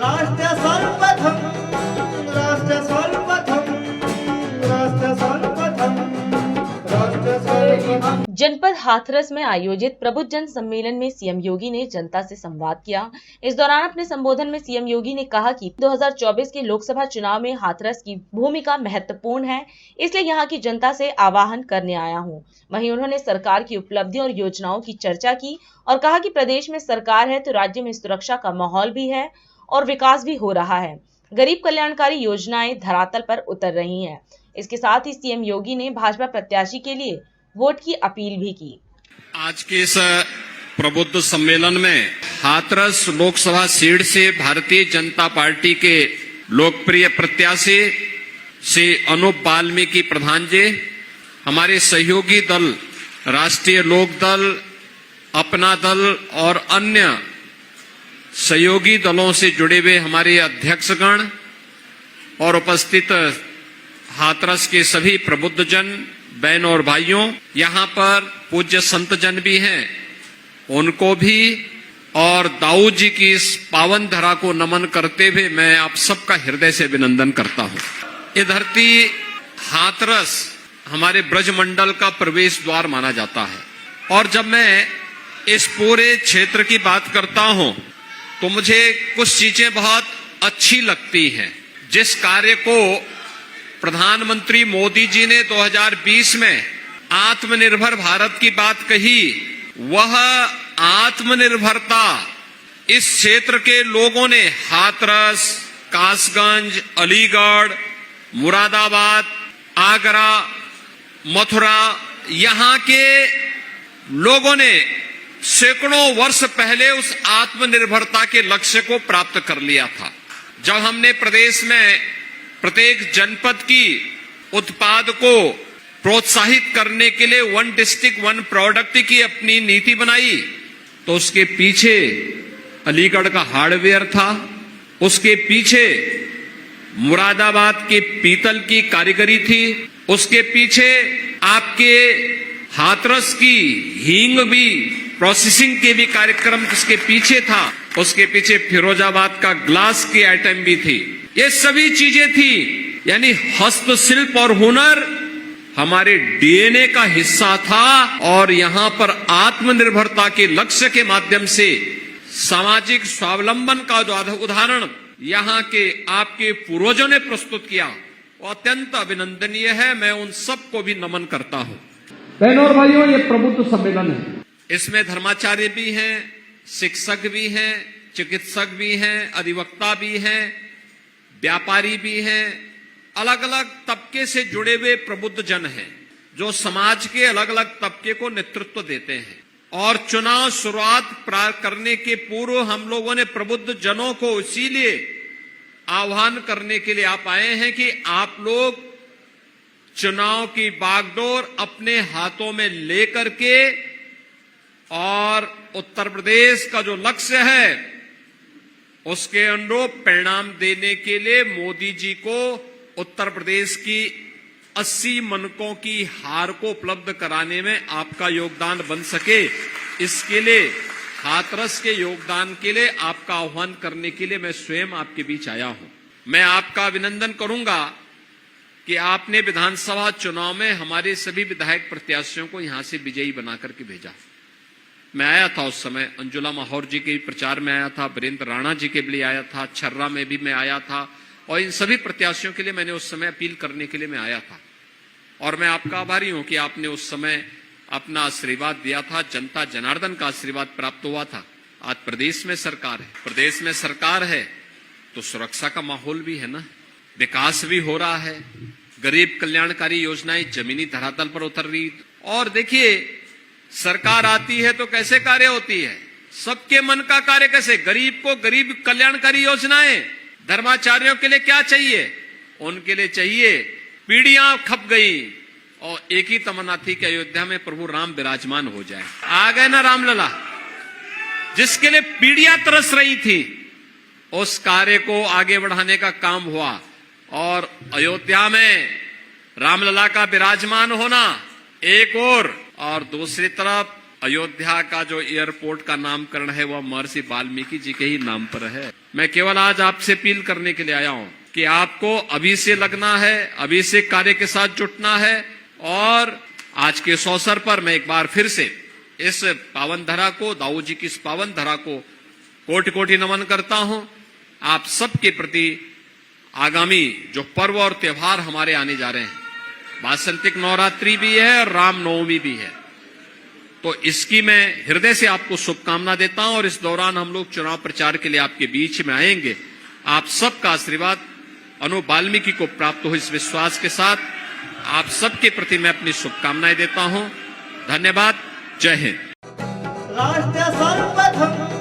राष्ट्र सर्वप्रथम राष्ट्र सर्वप्रथम राष्ट्र सर्वप्रथम राष्ट्र सर्वप्रथम। जनपद हाथरस में आयोजित प्रबुद्ध जन सम्मेलन में सीएम योगी ने जनता से संवाद किया। इस दौरान अपने संबोधन में सीएम योगी ने कहा कि 2024 के लोकसभा चुनाव में हाथरस की भूमिका महत्वपूर्ण है, इसलिए यहां की जनता से आह्वान करने आया हूं। वहीं उन्होंने सरकार की उपलब्धियों और योजनाओं की चर्चा की और कहा कि प्रदेश में सरकार है तो राज्य में सुरक्षा का माहौल भी है और विकास भी हो रहा है। गरीब कल्याणकारी योजनाएं धरातल पर उतर रही हैं। इसके साथ ही सीएम योगी ने भाजपा प्रत्याशी के लिए वोट की अपील भी की। आज के इस प्रबुद्ध सम्मेलन में हाथरस लोकसभा सीट से भारतीय जनता पार्टी के लोकप्रिय प्रत्याशी श्री अनूप वाल्मीकि प्रधान जी, हमारे सहयोगी दल राष्ट्रीय लोक दल, अपना दल और अन्य सहयोगी दलों से जुड़े हुए हमारे अध्यक्षगण और उपस्थित हाथरस के सभी प्रबुद्ध जन, बहनों और भाइयों, यहाँ पर पूज्य संत जन भी हैं, उनको भी और दाऊद जी की इस पावन धरा को नमन करते हुए मैं आप सबका हृदय से अभिनंदन करता हूँ। ये धरती हाथरस हमारे ब्रजमंडल का प्रवेश द्वार माना जाता है और जब मैं इस पूरे क्षेत्र की बात करता हूँ तो मुझे कुछ चीजें बहुत अच्छी लगती हैं। जिस कार्य को प्रधानमंत्री मोदी जी ने 2020 में आत्मनिर्भर भारत की बात कही, वह आत्मनिर्भरता इस क्षेत्र के लोगों ने हाथरस, कासगंज, अलीगढ़, मुरादाबाद, आगरा, मथुरा, यहाँ के लोगों ने सैकड़ों वर्ष पहले उस आत्मनिर्भरता के लक्ष्य को प्राप्त कर लिया था। जब हमने प्रदेश में प्रत्येक जनपद की उत्पाद को प्रोत्साहित करने के लिए वन डिस्ट्रिक्ट वन प्रोडक्ट की अपनी नीति बनाई तो उसके पीछे अलीगढ़ का हार्डवेयर था, उसके पीछे मुरादाबाद के पीतल की कारीगरी थी, उसके पीछे आपके हाथरस की हींग भी प्रोसेसिंग के भी कार्यक्रम उसके पीछे था, उसके पीछे फिरोजाबाद का ग्लास की आइटम भी थी। ये सभी चीजें थी, यानी हस्तशिल्प और हुनर हमारे डीएनए का हिस्सा था और यहाँ पर आत्मनिर्भरता के लक्ष्य के माध्यम से सामाजिक स्वावलंबन का जो उदाहरण यहाँ के आपके पूर्वजों ने प्रस्तुत किया वो अत्यंत अभिनंदनीय है। मैं उन सबको भी नमन करता हूँ। बहनों और भाइयों, ये प्रबुद्ध सम्मेलन है। इसमें धर्माचार्य भी हैं, शिक्षक भी हैं, चिकित्सक भी हैं, अधिवक्ता भी हैं, व्यापारी भी हैं, अलग अलग तबके से जुड़े हुए प्रबुद्ध जन हैं जो समाज के अलग अलग तबके को नेतृत्व देते हैं। और चुनाव शुरुआत करने के पूर्व हम लोगों ने प्रबुद्ध जनों को इसीलिए आह्वान करने के लिए आप आए हैं कि आप लोग चुनाव की बागडोर अपने हाथों में लेकर के और उत्तर प्रदेश का जो लक्ष्य है उसके अनुरूप परिणाम देने के लिए मोदी जी को उत्तर प्रदेश की 80 मनकों की हार को उपलब्ध कराने में आपका योगदान बन सके, इसके लिए हाथरस के योगदान के लिए आपका आह्वान करने के लिए मैं स्वयं आपके बीच आया हूं। मैं आपका अभिनंदन करूंगा कि आपने विधानसभा चुनाव में हमारे सभी विधायक प्रत्याशियों को यहां से विजयी बनाकर के भेजा। मैं आया था उस समय, अंजुला माहौर जी के प्रचार में आया था, वीरेंद्र राणा जी के लिए आया था, छर्रा में भी मैं आया था और इन सभी प्रत्याशियों के लिए मैंने उस समय अपील करने के लिए मैं आया था। और मैं आपका आभारी हूं कि आपने उस समय अपना आशीर्वाद दिया था, जनता जनार्दन का आशीर्वाद प्राप्त हुआ था। आज प्रदेश में सरकार है, प्रदेश में सरकार है तो सुरक्षा का माहौल भी है ना, विकास भी हो रहा है, गरीब कल्याणकारी योजनाएं जमीनी धरातल पर उतर रही। और देखिए, सरकार आती है तो कैसे कार्य होती है, सबके मन का कार्य कैसे, गरीब को गरीब कल्याणकारी योजनाएं। धर्माचार्यों के लिए क्या चाहिए, उनके लिए चाहिए पीढ़ियां खप गई और एक ही तमन्ना थी कि अयोध्या में प्रभु राम विराजमान हो जाए। आ गए ना रामलला, जिसके लिए पीढ़ियां तरस रही थी, उस कार्य को आगे बढ़ाने का काम हुआ और अयोध्या में रामलला का विराजमान होना एक और दूसरी तरफ अयोध्या का जो एयरपोर्ट का नामकरण है वह महर्षि वाल्मीकि जी के ही नाम पर है। मैं केवल आज आपसे अपील करने के लिए आया हूं कि आपको अभी से लगना है, अभी से कार्य के साथ जुटना है। और आज के इस अवसर पर मैं एक बार फिर से इस पावन धरा को, दाऊ जी की इस पावन धरा को कोटि कोटि नमन करता हूं। आप सबके प्रति आगामी जो पर्व और त्योहार हमारे आने जा रहे हैं, वासंतिक नवरात्रि भी है और रामनवमी भी है, तो इसकी मैं हृदय से आपको शुभकामना देता हूं। और इस दौरान हम लोग चुनाव प्रचार के लिए आपके बीच में आएंगे। आप सबका आशीर्वाद अनु वाल्मीकि को प्राप्त हो, इस विश्वास के साथ आप सबके प्रति मैं अपनी शुभकामनाएं देता हूं। धन्यवाद। जय हिंद। राष्ट्र सर्वप्रथम